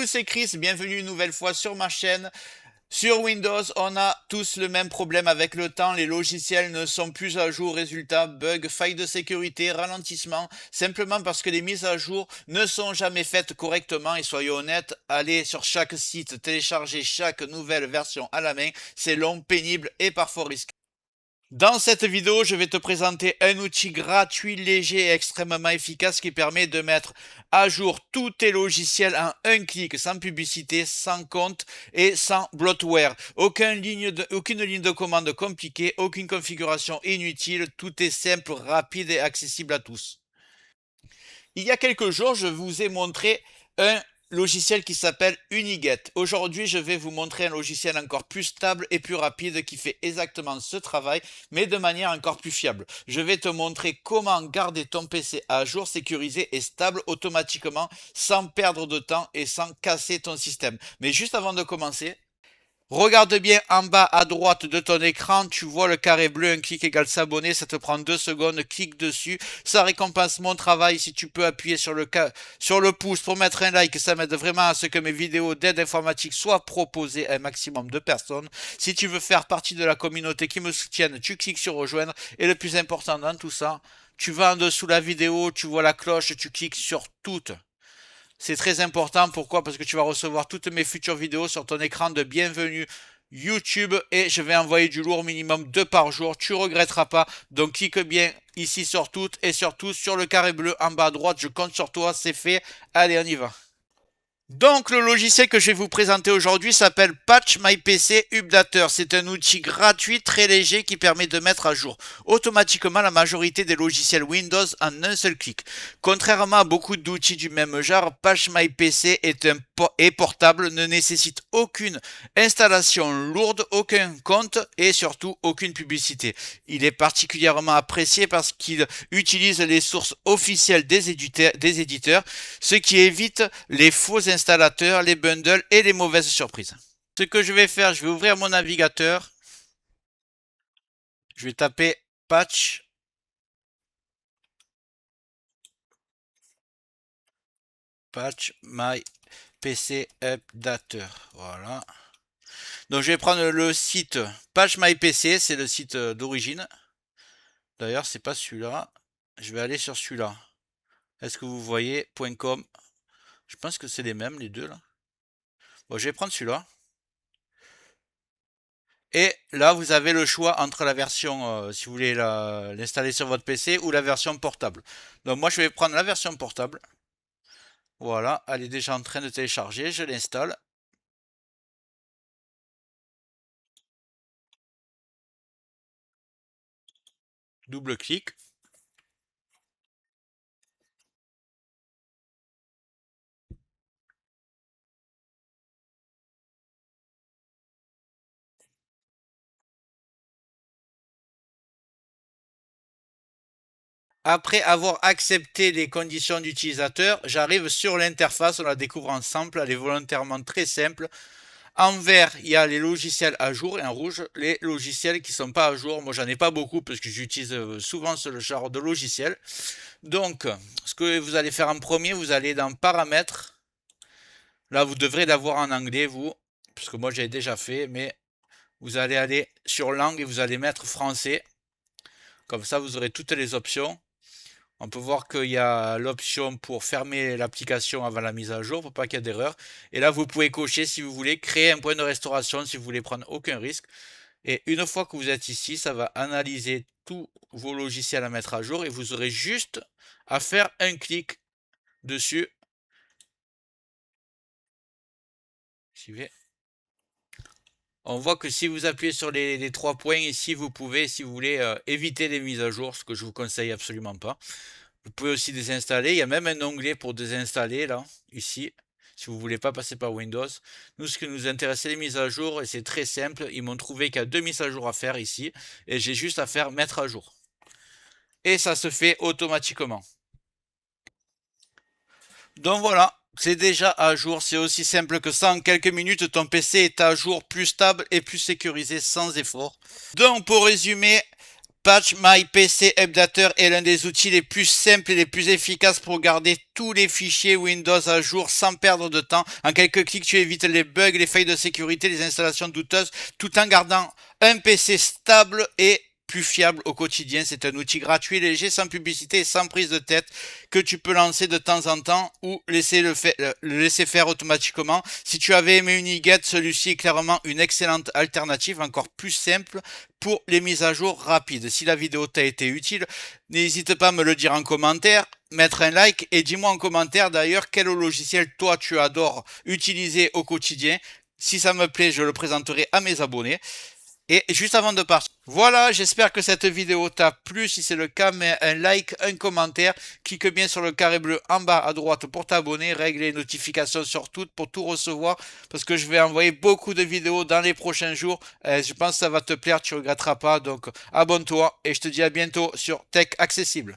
C'est Chris, bienvenue une nouvelle fois sur ma chaîne. Sur Windows, on a tous le même problème avec le temps, les logiciels ne sont plus à jour, résultat, bugs, failles de sécurité, ralentissement, simplement parce que les mises à jour ne sont jamais faites correctement et soyons honnêtes, aller sur chaque site, télécharger chaque nouvelle version à la main, c'est long, pénible et parfois risqué. Dans cette vidéo, je vais te présenter un outil gratuit, léger et extrêmement efficace qui permet de mettre à jour tous tes logiciels en un clic, sans publicité, sans compte et sans bloatware. Aucune ligne de commande compliquée, aucune configuration inutile, tout est simple, rapide et accessible à tous. Il y a quelques jours, je vous ai montré un logiciel qui s'appelle Uniget. Aujourd'hui, je vais vous montrer un logiciel encore plus stable et plus rapide qui fait exactement ce travail, mais de manière encore plus fiable. Je vais te montrer comment garder ton PC à jour, sécurisé et stable automatiquement, sans perdre de temps et sans casser ton système. Mais juste avant de commencer, regarde bien en bas à droite de ton écran, tu vois le carré bleu, un clic égale s'abonner, ça te prend 2 secondes, clique dessus, ça récompense mon travail. Si tu peux appuyer sur le pouce pour mettre un like, ça m'aide vraiment à ce que mes vidéos d'aide informatique soient proposées à un maximum de personnes. Si tu veux faire partie de la communauté qui me soutienne, tu cliques sur rejoindre et le plus important dans tout ça, tu vas en dessous de la vidéo, tu vois la cloche, tu cliques sur toutes. C'est très important, pourquoi? Parce que tu vas recevoir toutes mes futures vidéos sur ton écran de bienvenue YouTube et je vais envoyer du lourd minimum 2 par jour, tu regretteras pas, donc clique bien ici sur toutes et surtout sur le carré bleu en bas à droite, je compte sur toi, c'est fait, allez on y va. Donc le logiciel que je vais vous présenter aujourd'hui s'appelle Patch My PC Updater. C'est un outil gratuit très léger qui permet de mettre à jour automatiquement la majorité des logiciels Windows en un seul clic. Contrairement à beaucoup d'outils du même genre, Patch My PC est portable, ne nécessite aucune installation lourde, aucun compte et surtout aucune publicité. Il est particulièrement apprécié parce qu'il utilise les sources officielles des éditeurs, ce qui évite les faux installateurs, les bundles et les mauvaises surprises. Ce que je vais faire, je vais ouvrir mon navigateur. Je vais taper patch my PC updater. Voilà. Donc je vais prendre le site Patch My PC, c'est le site d'origine. D'ailleurs, c'est pas celui-là. Je vais aller sur celui-là. Est-ce que vous voyez .com? Je pense que c'est les mêmes, les deux là. Bon, je vais prendre celui-là. Et là, vous avez le choix entre la version, si vous voulez l'installer sur votre PC, ou la version portable. Donc moi, je vais prendre la version portable. Voilà, elle est déjà en train de télécharger, je l'installe. Double-clic. Après avoir accepté les conditions d'utilisateur, j'arrive sur l'interface, on la découvre ensemble, elle est volontairement très simple. En vert, il y a les logiciels à jour et en rouge, les logiciels qui ne sont pas à jour. Moi, j'en ai pas beaucoup parce que j'utilise souvent ce genre de logiciel. Donc, ce que vous allez faire en premier, vous allez dans Paramètres. Là, vous devrez l'avoir en anglais, vous, parce que moi, j'ai déjà fait, mais vous allez aller sur Langue et vous allez mettre Français. Comme ça, vous aurez toutes les options. On peut voir qu'il y a l'option pour fermer l'application avant la mise à jour, pour pas qu'il y ait d'erreur. Et là, vous pouvez cocher si vous voulez, créer un point de restauration si vous voulez prendre aucun risque. Et une fois que vous êtes ici, ça va analyser tous vos logiciels à mettre à jour et vous aurez juste à faire un clic dessus. J'y vais. On voit que si vous appuyez sur les 3 points ici, vous pouvez, si vous voulez, éviter les mises à jour, ce que je vous conseille absolument pas. Vous pouvez aussi désinstaller. Il y a même un onglet pour désinstaller là, ici, si vous ne voulez pas passer par Windows. Nous, ce qui nous intéresse, c'est les mises à jour et c'est très simple. Ils m'ont trouvé qu'il y a 2 mises à jour à faire ici et j'ai juste à faire mettre à jour. Et ça se fait automatiquement. Donc voilà, c'est déjà à jour. C'est aussi simple que ça. En quelques minutes, ton PC est à jour, plus stable et plus sécurisé sans effort. Donc pour résumer, Patch My PC Updater est l'un des outils les plus simples et les plus efficaces pour garder tous les fichiers Windows à jour sans perdre de temps. En quelques clics, tu évites les bugs, les failles de sécurité, les installations douteuses, tout en gardant un PC stable et plus fiable au quotidien. C'est un outil gratuit, léger, sans publicité et sans prise de tête que tu peux lancer de temps en temps ou le laisser faire automatiquement. Si tu avais aimé Uniget, celui-ci est clairement une excellente alternative, encore plus simple pour les mises à jour rapides. Si la vidéo t'a été utile, n'hésite pas à me le dire en commentaire, mettre un like et dis-moi en commentaire d'ailleurs quel logiciel toi tu adores utiliser au quotidien. Si ça me plaît, je le présenterai à mes abonnés. Et juste avant de partir, voilà, j'espère que cette vidéo t'a plu. Si c'est le cas, mets un like, un commentaire. Clique bien sur le carré bleu en bas à droite pour t'abonner. Règle les notifications sur toutes pour tout recevoir. Parce que je vais envoyer beaucoup de vidéos dans les prochains jours. Je pense que ça va te plaire, tu ne regretteras pas. Donc abonne-toi et je te dis à bientôt sur Tech Accessible.